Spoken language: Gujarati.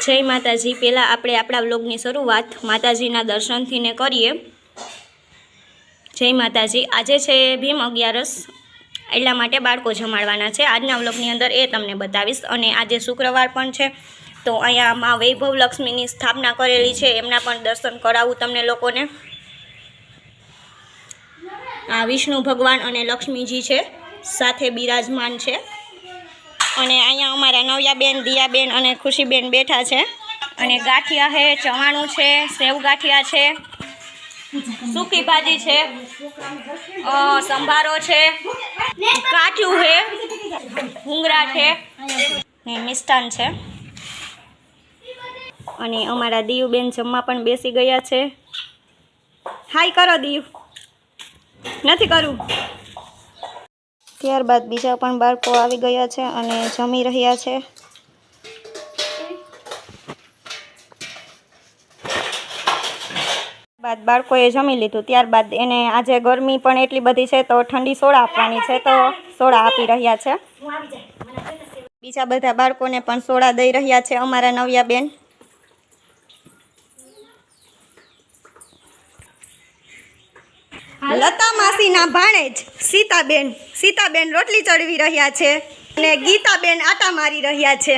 जय माताजी। पहला આપણે આપણા વ્લોગની શરૂઆત માતાજીના દર્શનથી ને કરીએ। જય માતાજી। આજે છે ભીમ 11 એટલા માટે બાળકો જમાડવાના છે। આજના વ્લોગની અંદર એ તમને બતાવીશ। અને આજે શુક્રવાર પણ છે તો અહીંયા માં વૈભવ લક્ષ્મીની સ્થાપના કરેલી છે, એમના પણ દર્શન કરાવું તમને લોકોને। આ વિષ્ણુ ભગવાન અને લક્ષ્મીજી છે, સાથે બિરાજમાન છે। અને અહીંયા અમારા નવ્યાબેન, દિયાબેન અને ખુશીબેન બેઠા છે। અને ગાંઠિયા છે, ચવાણું છે, સેવ ગાંઠિયા છે, સૂકી ભાજી છે, સંભારો છે, કાચું છે, ભૂંગળા છે ને મિષ્ટાન છે। અને અમારા દીવબેન જમવા પણ બેસી ગયા છે। હાય કરો દીવ, નથી કરું। ત્યારબાદ બીજા પણ બાળકો આવી ગયા છે અને જમી રહ્યા છે। બાદ બાળકોએ જમી લીધું, ત્યારબાદ એને આજે ગરમી પણ એટલી બધી છે તો ઠંડી સોડા આપવાની છે, તો સોડા આપી રહ્યા છે। બીજા બધા બાળકોને પણ સોડા દઈ રહ્યા છે અમારા નવ્યાબેન। લતા માસીના ભાણેજ સીતાબેન રોટલી ચડવી રહ્યા છે અને ગીતાબેન આટા મારી રહ્યા છે।